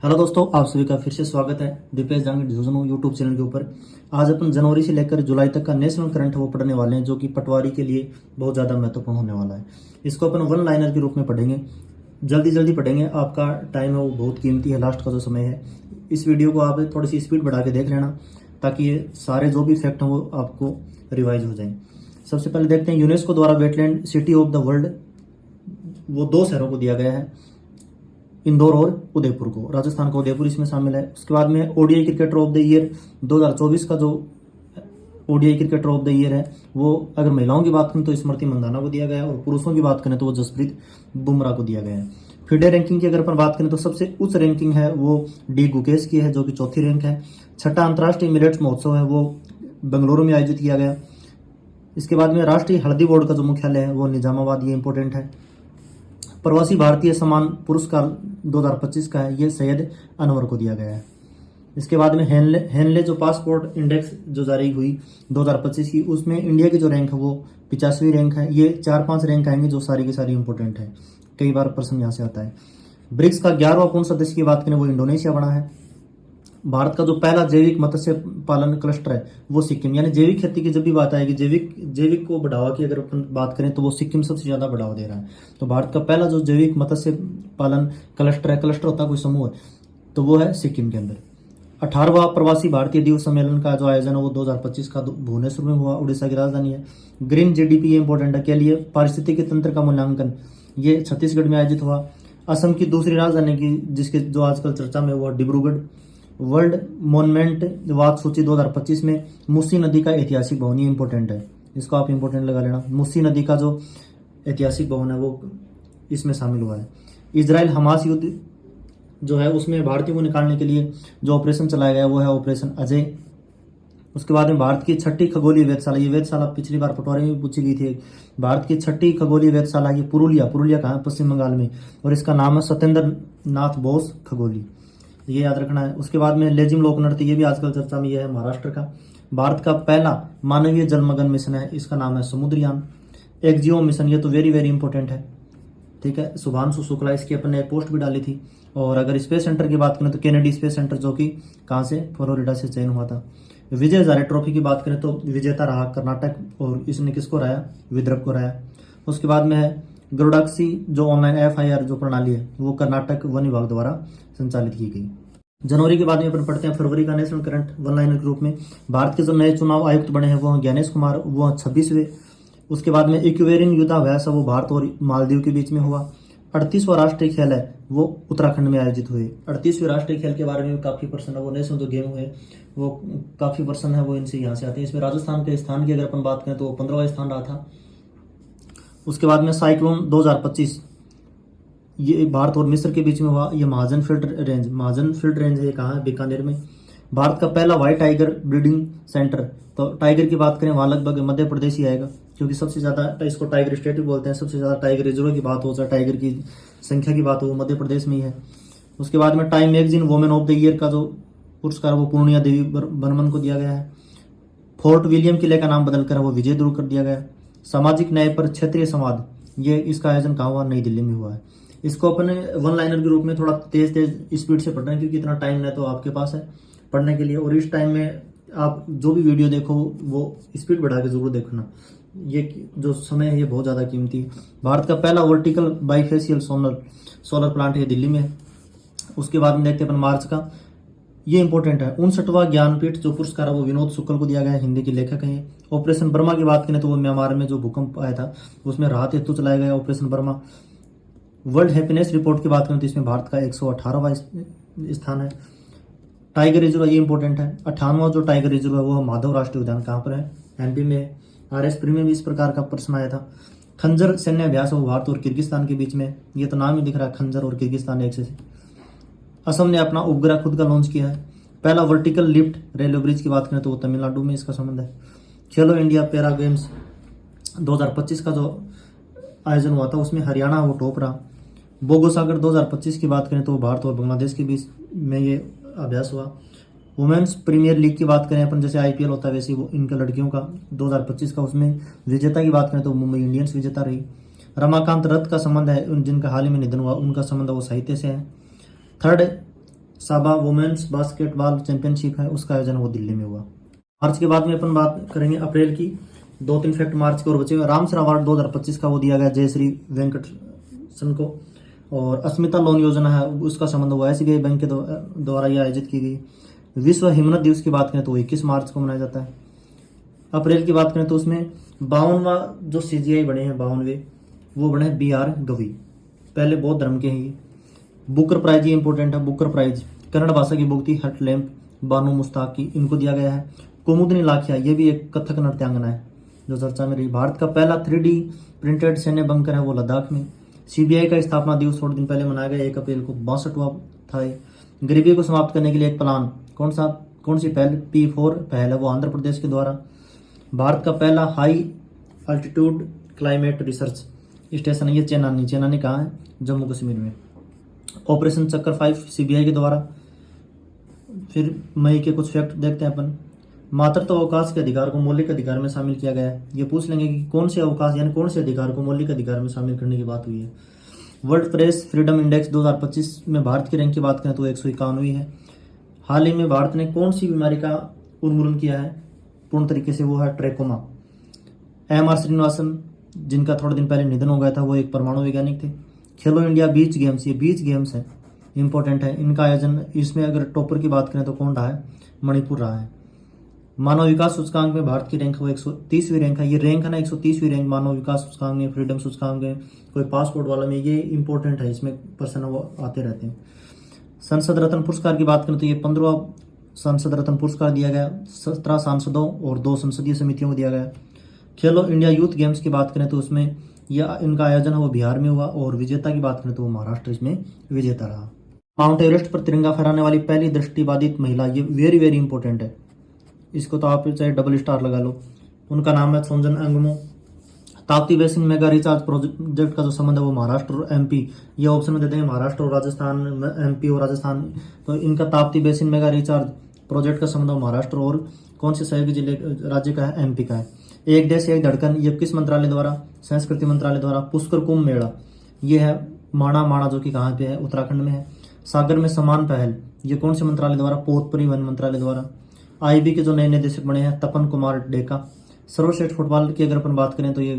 Hello दोस्तों, आप सभी का फिर से स्वागत है दीपेश जांगड़ झुंझुनू यूट्यूब चैनल के ऊपर। आज अपन जनवरी से लेकर जुलाई तक का नेशनल करंट वो पढ़ने वाले हैं, जो कि पटवारी के लिए बहुत ज़्यादा महत्वपूर्ण होने वाला है। इसको अपन वन लाइनर के रूप में पढ़ेंगे, जल्दी जल्दी पढ़ेंगे। आपका टाइम है वो बहुत कीमती है, लास्ट का जो समय है। इस वीडियो को आप थोड़ी सी स्पीड बढ़ा के देख लेना, ताकि ये सारे जो भी फैक्ट हैं वो आपको रिवाइज हो जाएं। सबसे पहले देखते हैं, यूनेस्को द्वारा wetland city of the world वो 2 शहरों को दिया गया है, इंदौर और उदयपुर को। राजस्थान का उदयपुर इसमें शामिल है। उसके बाद में ODI cricketer of the year 2024 का जो ODI cricketer of the year है, वो अगर महिलाओं की बात करें तो स्मृति मंदाना को दिया गया है, और पुरुषों की बात करें तो वो जसप्रीत बुमराह को दिया गया है। फिडे रैंकिंग की अगर अपन बात करें तो सबसे उच्च रैंकिंग है वो डी गुकेश की है, जो कि 4थी रैंक है। छठा अंतर्राष्ट्रीय मिलेट्स महोत्सव है वो बेंगलुरु में आयोजित किया गया। इसके बाद में राष्ट्रीय हल्दी बोर्ड का जो मुख्यालय है वो निजामाबाद, ये इंपॉर्टेंट है। प्रवासी भारतीय सम्मान पुरस्कार 2025 का है, ये सैयद अनवर को दिया गया है। इसके बाद में हेनले जो पासपोर्ट इंडेक्स जो जारी हुई 2025 की, उसमें इंडिया की जो रैंक है वो 85वीं रैंक है। ये 4-5 रैंक आएंगे जो सारी की सारी इंपॉर्टेंट है, कई बार प्रश्न यहाँ से आता है। ब्रिक्स का 11वां पूर्ण सदस्य की बात करें वो इंडोनेशिया बना है। भारत का जो पहला जैविक मत्स्य पालन क्लस्टर है वो सिक्किम, यानी जैविक खेती की जब भी बात आएगी, जैविक को बढ़ावा की अगर अपन बात करें तो वो सिक्किम सबसे ज्यादा बढ़ावा दे रहा है। तो भारत का पहला जो जैविक मत्स्य पालन क्लस्टर है, क्लस्टर होता है कोई समूह है, तो वो है सिक्किम के अंदर। 18वां प्रवासी भारतीय दिवस सम्मेलन का जो आयोजन है वो 2025 का भुवनेश्वर में हुआ, उड़ीसा की राजधानी है। ग्रीन जीडीपी ये इंपॉर्टेंट है के लिए। पारिस्थितिकी तंत्र का मूल्यांकन ये छत्तीसगढ़ में आयोजित हुआ। असम की दूसरी राजधानी की जिसके जो आजकल चर्चा में हुआ डिब्रूगढ़। वर्ल्ड मॉन्यूमेंट वाद सूची 2025 में मुसी नदी का ऐतिहासिक भवन, ये इंपॉर्टेंट है, इसको आप इंपॉर्टेंट लगा लेना। मुसी नदी का जो ऐतिहासिक भवन है वो इसमें शामिल हुआ है। इजराइल हमास युद्ध जो है उसमें भारतीयों को निकालने के लिए जो ऑपरेशन चलाया गया वो है ऑपरेशन अजय। उसके बाद में भारत की 6ठी खगोलीय वेधशाला, ये वेधशाला पिछली बार पटवारी में पूछी गई थी। भारत की 6ठी खगोलीय वेधशाला ये पुरुलिया कहाँ है, पश्चिम बंगाल में, और इसका नाम है सत्येंद्र नाथ बोस खगोली, ये याद रखना है। उसके बाद में लेजिम लोक नृत्य, ये भी आजकल चर्चा में, ये है महाराष्ट्र का। भारत का पहला मानवीय जलमग्न मिशन है, इसका नाम है समुद्रयान। एक्जियो मिशन, ये तो वेरी वेरी इंपॉर्टेंट है, ठीक है। शुभांशु शुक्ला, इसकी अपन ने पोस्ट भी डाली थी। और अगर स्पेस सेंटर की बात करें तो केनेडी स्पेस सेंटर, जो कि कहाँ से, फ्लोरिडा से चयन हुआ था। विजय हजारे ट्रॉफी की बात करें तो विजेता रहा कर्नाटक, और इसने किसको रहा, विदर्भ को रहा। उसके बाद में है गरुड़ाक्षी, जो ऑनलाइन FIR जो प्रणाली है वो कर्नाटक वन विभाग द्वारा संचालित की गई। जनवरी के बाद में अपन पढ़ते हैं फरवरी का नेशनल करंट वन लाइनर के रूप में। भारत के जो नए चुनाव आयुक्त बने हैं वो हैं ज्ञानेश कुमार, वो 26वें। उसके बाद में इक्वेरियन युद्धाभ्यास है वो भारत और मालदीव के बीच में हुआ। 38वां राष्ट्रीय खेल है वो उत्तराखंड में आयोजित हुए। 38वें राष्ट्रीय खेल के बारे में काफी प्रश्न है, वो नेशनल जो गेम हुए वो काफी प्रश्न है, वो इनसे यहाँ से आते हैं। इसमें राजस्थान के स्थान की अगर अपन बात करें तो वो 15वां स्थान रहा था। उसके बाद में साइक्लोन 2025 ये भारत और मिस्र के बीच में हुआ। ये महाजन फील्ड रेंज है, ये कहाँ है, बीकानेर में। भारत का पहला व्हाइट टाइगर ब्रीडिंग सेंटर, तो टाइगर की बात करें वहाँ लगभग मध्य प्रदेश ही आएगा, क्योंकि सबसे ज़्यादा इसको टाइगर स्टेट भी बोलते हैं। सबसे ज़्यादा टाइगर रिजर्व की बात हो चाहे टाइगर की संख्या की बात हो, मध्य प्रदेश में ही है। उसके बाद में time magazine women of the year का जो पुरस्कार वो पूर्णिया देवी बर्मन को दिया गया है। फोर्ट विलियम किले का नाम बदलकर वो विजय दुर्ग कर दिया गया। सामाजिक न्याय पर क्षेत्रीय संवाद, ये इसका आयोजन कहाँ हुआ, नई दिल्ली में हुआ है। इसको अपने वन लाइनर के रूप में थोड़ा तेज स्पीड से पढ़ना है, क्योंकि इतना टाइम नहीं तो आपके पास है पढ़ने के लिए। और इस टाइम में आप जो भी वीडियो देखो वो स्पीड बढ़ा के जरूर देखना, ये जो समय है ये बहुत ज़्यादा कीमती है। भारत का पहला वर्टिकल बाईफेशियल सोलर प्लांट है दिल्ली में। उसके बाद में देखते हैं अपन मार्च का, ये इंपॉर्टेंट है। 59वां ज्ञानपीठ जो पुरस्कार है वो विनोद शुक्ल को दिया गया है, हिंदी के लेखक हैं। ऑपरेशन बर्मा की बात करें तो वो म्यांमार में जो भूकंप आया था उसमें राहत हेतु चलाया गया operation Burma. World happiness report की बात करें तो इसमें भारत का 118वां स्थान है। टाइगर रिजर्व ये इंपॉर्टेंट है। 58वां जो टाइगर रिजर्व है वो माधव राष्ट्रीय उद्यान कहाँ पर है, MP में है। RS प्री में भी इस प्रकार का प्रश्न आया था। खंजर सैन्य अभ्यास वो भारत और किर्गिस्तान के बीच में, ये तो नाम ही दिख रहा है, खंजर और किर्गिस्तान एक से। असम ने अपना उपग्रह खुद का लॉन्च किया है। पहला वर्टिकल लिफ्ट रेलवे ब्रिज की बात करें तो वो तमिलनाडु में इसका संबंध है। खेलो इंडिया पैरा गेम्स 2025 का जो आयोजन हुआ था उसमें हरियाणा वो टॉप रहा। बोगो सागर 2025 की बात करें तो भारत और बांग्लादेश के बीच में ये अभ्यास हुआ। वुमेन्स प्रीमियर लीग की बात करें अपन, जैसे IPL होता है वैसे वो इनका लड़कियों का 2025 का, उसमें विजेता की बात करें तो मुंबई इंडियंस विजेता रही। रमाकांत रथ का संबंध है, जिनका हाल ही में निधन हुआ, उनका संबंध वो साहित्य से है। थर्ड साबा वुमेन्स बास्केटबॉल चैंपियनशिप है, उसका आयोजन वो दिल्ली में हुआ। मार्च के बाद में अपन बात करेंगे अप्रैल की। 2-3 फैक्ट मार्च के और बचे हुए। रामसर अवार्ड 2025 का वो दिया गया जयश्री वेंकटसन को। और अस्मिता लोन योजना है, उसका संबंध हुआ SBI बैंक के द्वारा यह आयोजित की गई। विश्व हिमनद दिवस की बात करें तो 21 मार्च को मनाया जाता है। अप्रैल की बात करें तो उसमें 52वां जो CGI बने हैं 52वें, वो बने हैं BR गवी, पहले बौद्ध धर्म के हैं ये। बुकर प्राइज, ये इंपॉर्टेंट है, बुकर प्राइज कन्नड़ भाषा की बुक थी हट लैम्प बानू मुस्ताक की, इनको दिया गया है। कुमुदनी लाखिया, ये भी एक कथक नृत्यांगना है जो चर्चा में रही। भारत का पहला 3D प्रिंटेड सैन्य बंकर है वो लद्दाख में। CBI का स्थापना दिवस थोड़े दिन पहले मनाया गया 1 अप्रैल को, 62वां था ये। गरीबी को समाप्त करने के लिए एक प्लान, कौन सी पहल? P4 पहल है वो आंध्र प्रदेश के द्वारा। भारत का पहला high altitude climate research station है ये चेनानी कहाँ है? जम्मू कश्मीर में। ऑपरेशन चक्कर 5 CBI के द्वारा। फिर मई के कुछ फैक्ट देखते हैं अपन। मातृत्व अवकाश के अधिकार को मौलिक अधिकार में शामिल किया गया है। ये पूछ लेंगे कि कौन से अवकाश यानी कौन से अधिकार को मौलिक अधिकार में शामिल करने की बात हुई है। वर्ल्ड प्रेस फ्रीडम इंडेक्स 2025 में भारत की रैंक की बात करें तो 151वीं है। हाल ही में भारत ने कौन सी बीमारी का उन्मूलन किया है पूर्ण तरीके से? वो है ट्रैकोमा। MR श्रीनिवासन, जिनका थोड़े दिन पहले निधन हो गया था, वो एक परमाणु वैज्ञानिक थे। खेलो इंडिया बीच गेम्स, ये बीच गेम्स है, इंपॉर्टेंट है। इनका आयोजन, इसमें अगर टॉपर की बात करें तो कौन रहा है? मणिपुर रहा है। मानव विकास सूचकांक में भारत की रैंक वो 130वीं रैंक है। ये रैंक है ना 130वीं रैंक मानव विकास सूचकांक में, फ्रीडम सूचकांक में, कोई पासपोर्ट वाला में, ये इंपॉर्टेंट है, इसमें पर्सन वो आते रहते हैं। संसद रत्न पुरस्कार की बात करें तो ये 15वां संसद रत्न पुरस्कार दिया गया। 17 सांसदों और 2 संसदीय समितियों को दिया गया। खेलो इंडिया यूथ गेम्स की बात करें तो उसमें यह इनका आयोजन है वो बिहार में हुआ। और विजेता की बात करें तो वो महाराष्ट्र इसमें विजेता रहा। माउंट एवरेस्ट पर तिरंगा फहराने वाली पहली दृष्टिबाधित महिला, ये वेरी वेरी इंपॉर्टेंट है, इसको तो आप चाहे डबल स्टार लगा लो। उनका नाम है सोनजन Angmo. Tapti basin mega recharge project का जो संबंध है वो महाराष्ट्र और MP, ये ऑप्शन में देते हैं महाराष्ट्र और राजस्थान, MP और राजस्थान। तो इनका Tapti basin mega recharge project का संबंध महाराष्ट्र और कौन से सहयोगी जिले राज्य का है? MP का है। एक देश एक धड़कन, ये किस मंत्रालय द्वारा? संस्कृति मंत्रालय द्वारा। पुष्कर कुंभ मेला, ये है माणा जो कि कहाँ पे है? उत्तराखंड में है। सागर में समान पहल, ये कौन से मंत्रालय द्वारा? पोत परिवहन मंत्रालय द्वारा। IB के जो नए निदेशक बने हैं तपन कुमार डेका। सर्वश्रेष्ठ फुटबॉल की अगर अपन बात करें तो ये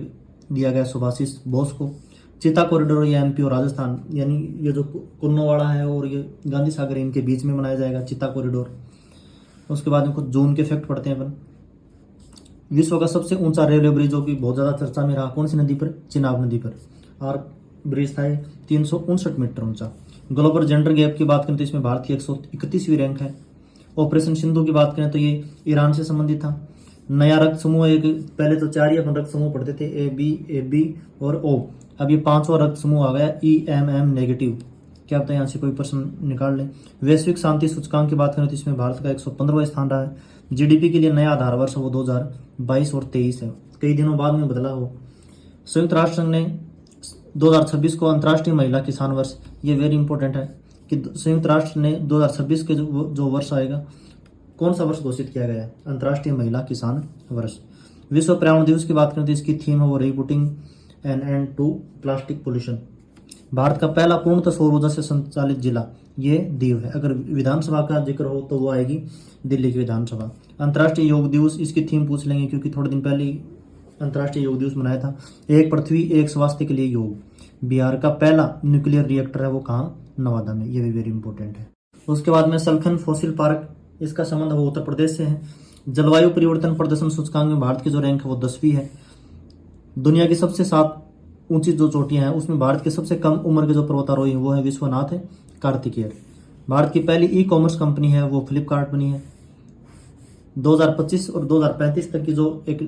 दिया गया सुभाषिस बोस को। चिता कॉरिडोर ये MP और राजस्थान, यानी ये जो कुन्नोवाड़ा है और ये गांधी सागर इनके बीच में बनाया जाएगा चिता कॉरिडोर। उसके बाद में कुछ जून के फैक्ट पढ़ते हैं अपन। विश्व का सबसे ऊंचा रेलवे ब्रिज जो कि बहुत ज्यादा चर्चा में रहा, कौन सी नदी पर? चिनाब नदी पर। और ब्रिज था 359 मीटर ऊंचा। ग्लोबल जेंडर गैप की बात करें तो इसमें भारत की 131वीं रैंक है। ऑपरेशन सिंधु की बात करें तो ये ईरान से संबंधित था। नया रक्त समूह, एक पहले तो 4 ही अपन रक्त समूह पढ़ते थे, AB और O, अब ये 5वां रक्त समूह आ गया EMM नेगेटिव। क्या पता यहाँ से कोई प्रश्न निकाल ले। वैश्विक शांति सूचकांक की बात करें तो इसमें भारत का 115वां स्थान रहा है। GDP के लिए नया आधार वर्ष वो 2022 और 23 है, कई दिनों बाद में बदला हो। संयुक्त राष्ट्र संघ ने 2026 को अंतर्राष्ट्रीय महिला किसान वर्ष, ये वेरी इंपॉर्टेंट है कि संयुक्त राष्ट्र ने 2026 के जो वर्ष आएगा, कौन सा वर्ष घोषित किया गया है? अंतर्राष्ट्रीय महिला किसान वर्ष। विश्व पर्यावरण दिवस की बात करें तो इसकी थीम है वो reputting an end to plastic pollution. Bharat का पहला पूर्णतः सौर ऊर्जा से संचालित जिला ये दीव है। अगर विधानसभा का जिक्र हो तो वो आएगी दिल्ली की विधानसभा। अंतर्राष्ट्रीय योग दिवस, इसकी थीम पूछ लेंगे क्योंकि थोड़े दिन पहले अंतर्राष्ट्रीय योग दिवस मनाया था। एक पृथ्वी एक स्वास्थ्य के लिए योग। बिहार का पहला न्यूक्लियर रिएक्टर है वो कहाँ? नवादा में, ये भी वेरी इंपॉर्टेंट है। उसके बाद में सलखन फॉसिल पार्क, इसका संबंध वो उत्तर प्रदेश से है। जलवायु परिवर्तन प्रदर्शन सूचकांक में भारत की जो रैंक है वो 10वीं है। दुनिया की सबसे 7 ऊंची जो चोटियां हैं उसमें भारत के सबसे कम उम्र के जो पर्वतारोही हैं वो है विश्वनाथ है कार्तिकेय। भारत की पहली ई-कॉमर्स कंपनी है वो फ्लिपकार्ट बनी है। 2025 और 2035 तक की जो एक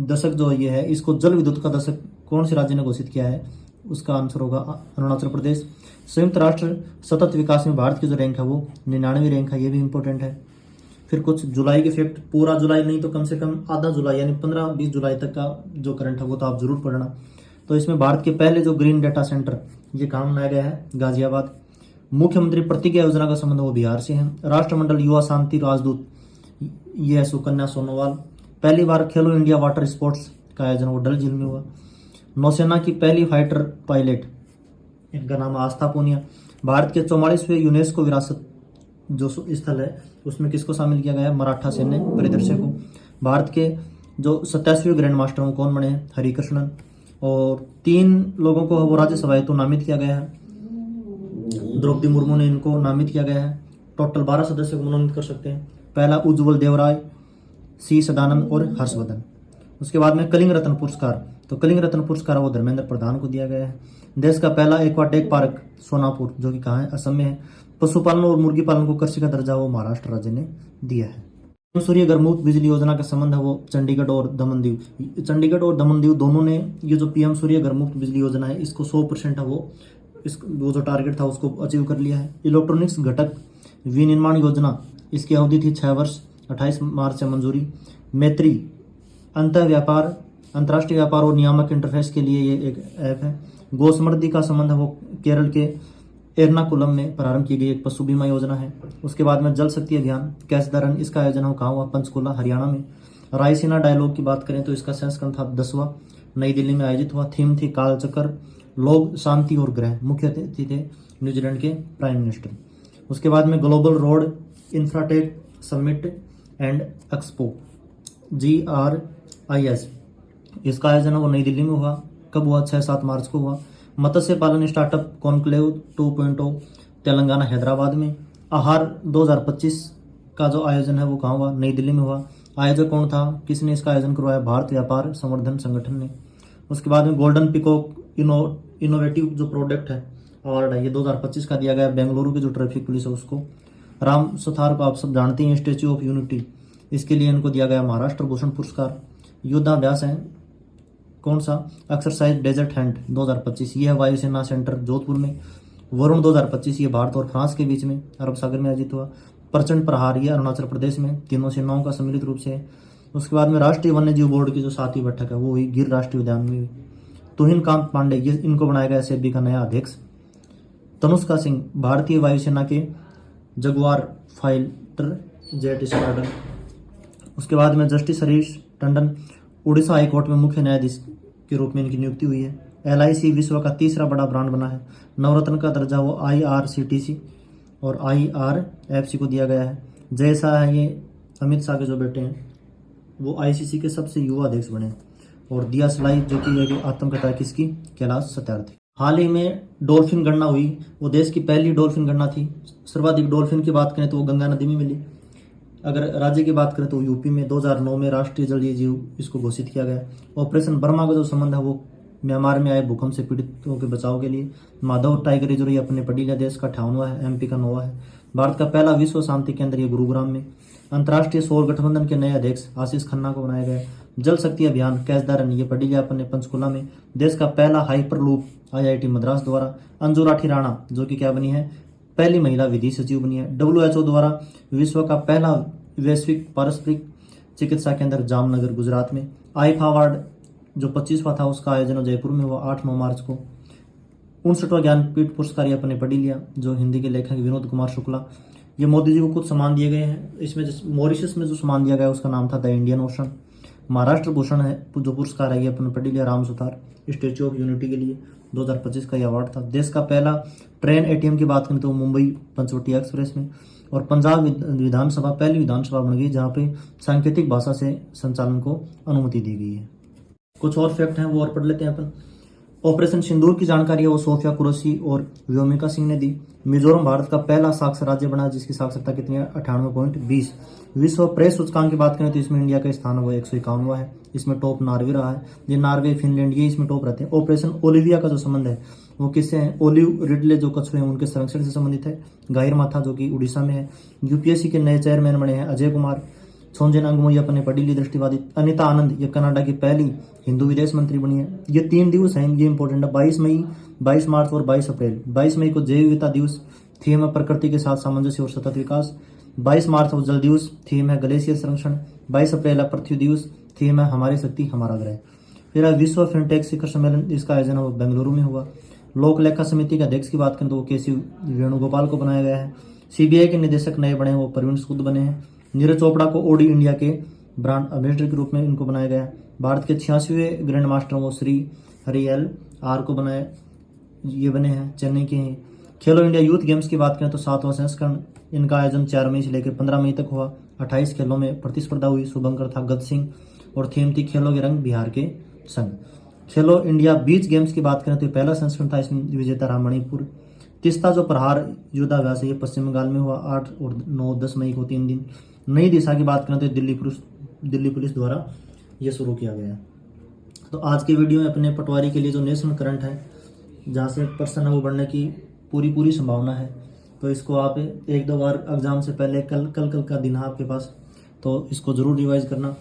दशक जो ये है, इसको जल विद्युत का दशक कौन से राज्य ने घोषित किया है? उसका आंसर होगा अरुणाचल प्रदेश। संयुक्त राष्ट्र सतत विकास में भारत की जो रैंक है वो 99वीं रैंक है, ये भी इंपॉर्टेंट है। फिर कुछ जुलाई के फैक्ट, पूरा जुलाई नहीं तो कम से कम आधा जुलाई यानी 15-20 जुलाई तक का जो करंट है वो तो आप जरूर पढ़ना। तो इसमें भारत के पहले जो ग्रीन डेटा सेंटर ये काम बनाया गया है गाजियाबाद। मुख्यमंत्री प्रतिज्ञा योजना का संबंध वो बिहार से है। राष्ट्रमंडल युवा शांति राजदूत ये है सुकन्या सोनोवाल। पहली बार खेलो इंडिया वाटर स्पोर्ट्स का आयोजन वो डल झील में हुआ। नौसेना की पहली फाइटर पायलट, इनका नाम आस्था पूनिया। भारत के 44वें यूनेस्को विरासत जो स्थल है उसमें किसको शामिल किया गया है? मराठा सैन्य परिदर्शक को। भारत के जो 27वें ग्रैंड मास्टर वो कौन बने हैं? हरिकृष्णन। और 3 लोगों को वो राज्यसभा हेतु नामित किया गया है। द्रौपदी मुर्मू ने इनको नामित किया गया है। टोटल 12 सदस्य को मनोनीत कर सकते हैं। पहला उज्ज्वल देवराय, सी सदानंद और हर्षवर्धन। उसके बाद में कलिंग रत्न पुरस्कार, तो कलिंग रत्न पुरस्कार वो धर्मेंद्र प्रधान को दिया गया है। देश का पहला एक्वाटेक पार्क सोनापुर, जो कि कहाँ है? असम में है। पशुपालन और मुर्गी पालन को कृषि का दर्जा वो महाराष्ट्र राज्य ने दिया है। सूर्य घर मुफ्त बिजली योजना का संबंध है वो चंडीगढ़ और दमन-दीव। चंडीगढ़ और दमन-दीव दोनों ने ये जो पीएम सूर्य घर मुफ्त बिजली योजना है इसको 100% है वो जो टारगेट था उसको अचीव कर लिया है। इलेक्ट्रॉनिक्स घटक विनिर्माण योजना, इसकी अवधि थी 6 वर्ष, 28 मार्च से मंजूरी। मैत्री अंतर्राष्ट्रीय व्यापार और नियामक इंटरफेस के लिए ये एक ऐप है। गौ समृद्धि का संबंध है वो केरल के एर्नाकुलम में प्रारंभ की गई एक पशु बीमा योजना है। उसके बाद में जल शक्ति अभियान कैच द रन, इसका आयोजन हो कहाँ हुआ? पंचकुला हरियाणा में। रायसीना डायलॉग की बात करें तो इसका संस्करण था 10वां, नई दिल्ली में आयोजित हुआ। थीम थी कालचक्र, लोग, शांति और ग्रह। मुख्य अतिथि थे न्यूजीलैंड के प्राइम मिनिस्टर। उसके बाद में global road Infratech summit and expo GRIS, इसका आयोजन वो नई दिल्ली में हुआ। कब हुआ? 6-7 मार्च को हुआ। मत्स्य पालन स्टार्टअप कॉन्क्लेव 2.0 तेलंगाना हैदराबाद में। आहार 2025 का जो आयोजन है वो कहाँ हुआ? नई दिल्ली में हुआ। आयोजक कौन था? किसने इसका आयोजन करवाया? भारत व्यापार संवर्धन संगठन ने। उसके बाद में गोल्डन पिकॉक इनोवेटिव जो प्रोडक्ट है अवार्ड है ये 2025 का दिया गया। बेंगलुरु की जो ट्रैफिक पुलिस है उसको। राम सुथार को आप सब जानते हैं, स्टैच्यू ऑफ यूनिटी, इसके लिए इनको दिया गया महाराष्ट्र भूषण पुरस्कार। युद्धाभ्यास है कौन सा? एक्सरसाइज डेजर्ट हैंड 2025, ये है वायुसेना सेंटर जोधपुर में। वरुण 2025 ये भारत और फ्रांस के बीच में अरब सागर में आयोजित हुआ। प्रचंड प्रहार ये अरुणाचल प्रदेश में, तीनों सेनाओं का सम्मिलित रूप से है। उसके बाद में राष्ट्रीय वन्य जीव बोर्ड की जो 7वीं बैठक है वो हुई गिर राष्ट्रीय उद्यान में हुई। तुहिन कांत पांडे ये इनको बनाया गया SFB का नया अध्यक्ष। तनुष्का सिंह भारतीय वायुसेना के जगुआर फाइटर जेट स्क्वाड्रन। उसके बाद में जस्टिस हरीश टंडन उड़ीसा हाईकोर्ट में मुख्य न्यायाधीश के रूप में इनकी नियुक्ति हुई है। LIC विश्व का 3रा बड़ा ब्रांड बना है। नवरत्न का दर्जा वो IRCTC और IRFC को दिया गया है। जय शाह है ये अमित शाह के जो बेटे हैं, वो ICC के सबसे युवा अध्यक्ष बने। और दिया सलाई जो कि एक आत्मकथा है किसकी? कैलाश सत्यार्थी। हाल ही में डॉल्फिन गणना हुई, वो देश की पहली डॉल्फिन गणना थी। सर्वाधिक डॉल्फिन की बात करें तो वो गंगा नदी में मिली। अगर राज्य की बात करें तो यूपी में 2009 में राष्ट्रीय जलीय जीव इसको घोषित किया गया। ऑपरेशन बर्मा का जो संबंध है वो म्यांमार में आए भूकंप से पीड़ितों के बचाव के लिए। माधव टाइगर रिजर्व ये अपने पडीला देश का 58वां है, MP का 9वां है। भारत का पहला विश्व शांति केंद्र ये गुरुग्राम में। अंतर्राष्ट्रीय सौर गठबंधन के नए अध्यक्ष आशीष खन्ना को बनाया गया। जल शक्ति अभियान कैच द रन ये पडीला अपने पंचकुला में। देश का पहला हाइपरलूप IIT मद्रास द्वारा। अंजू राठी राणा जो कि क्या बनी है? पहली महिला विधि सचिव बनी है। WHO द्वारा विश्व का पहला वैश्विक पारस्परिक चिकित्सा केंद्र जामनगर गुजरात में। आईफा अवार्ड जो 25वां था उसका आयोजन जयपुर में हुआ 8-9 मार्च को। 59वां ज्ञानपीठ पुरस्कार ये अपने पढ़ी लिया जो हिंदी के लेखक विनोद कुमार शुक्ला। ये मोदी जी को कुछ सम्मान दिए गए हैं। इसमें मॉरिशस में जो सम्मान दिया गया उसका नाम था the Indian ocean. Maharashtra Bhushan है जो पुरस्कार है ये अपने पढ़ी लिया Ram Suthar statue of unity के लिए 2025 का ये अवार्ड था। देश का पहला ट्रेन ATM की बात करें तो मुंबई पंचवटी एक्सप्रेस में। और पंजाब विधानसभा पहली विधानसभा बन गई जहाँ पे सांकेतिक भाषा से संचालन को अनुमति दी गई है। कुछ और फैक्ट हैं वो और पढ़ लेते हैं अपन। ऑपरेशन सिंदूर की जानकारी है वो सोफिया कुरैशी और व्योमिका सिंह ने दी। मिजोरम भारत का पहला साक्षर राज्य बना जिसकी साक्षरता कितनी है? 98.20। विश्व प्रेस सूचकांक की बात करें तो इसमें इंडिया का स्थान वो 151वां है। इसमें टॉप नॉर्वे रहा है। ये नॉर्वे फिनलैंड ये इसमें टॉप रहते हैं। ऑपरेशन ओलिविया का जो संबंध है वो किससे है? ओलिव रिडले जो कछुए हैं उनके संरक्षण से संबंधित है। गाहिर माथा जो कि उड़ीसा में है। UPSC के नए चेयरमैन बने हैं अजय कुमार। छोंजेन अंगमो ये अपने पढ़ी दृष्टिवादी। अनिता आनंद ये कनाडा की पहली हिंदू विदेश मंत्री बनी है। ये 3 दिवस हैं ये इंपॉर्टेंट है 22 मई, 22 मार्च और 22 अप्रैल। 22 मई को जैव विविधता दिवस, थीम है प्रकृति के साथ सामंजस्य और सतत विकास। 22 मार्च को जल दिवस, थीम है ग्लेशियर संरक्षण। 22 अप्रैल है पृथ्वी दिवस, थीम है हमारी शक्ति हमारा ग्रह। फिर है विश्व फिनटेक शिखर सम्मेलन, इसका आयोजन वो बेंगलुरु में हुआ। लोक लेखा समिति के अध्यक्ष की बात करें तो वो KC वेणुगोपाल को बनाया गया है। CBI के निदेशक नए बने वो प्रवीण सूद बने हैं। नीरज चोपड़ा को OD इंडिया के ब्रांड एम्बेसडर के रूप में इनको बनाया गया है। भारत के 86वें ग्रैंड मास्टर वो श्री हरि LR को बनाए ये बने हैं, चेन्नई के हैं। खेलो इंडिया यूथ गेम्स की बात करें तो 7वां संस्करण इनका आयोजन 4 मई से लेकर 15 मई तक हुआ। 28 खेलों में प्रतिस्पर्धा हुई। शुभंकर था गत सिंह और थीम थी खेलों के रंग बिहार के संग। खेलो इंडिया बीच गेम्स की बात करें तो पहला संस्करण था, इसमें विजेता रहा मणिपुर। तीसरा जो प्रहार योद्धाभ्यास है ये पश्चिम बंगाल में हुआ 8 और 9-10 मई को 3 दिन। नई दिशा की बात करें तो दिल्ली पुलिस द्वारा ये शुरू किया गया। तो आज की वीडियो में अपने पटवारी के लिए जो नेशनल करंट है, जहाँ से पर्सन है वो बढ़ने की पूरी संभावना है, तो इसको आप 1-2 बार एग्जाम से पहले कल का दिन है आपके पास, तो इसको जरूर रिवाइज करना।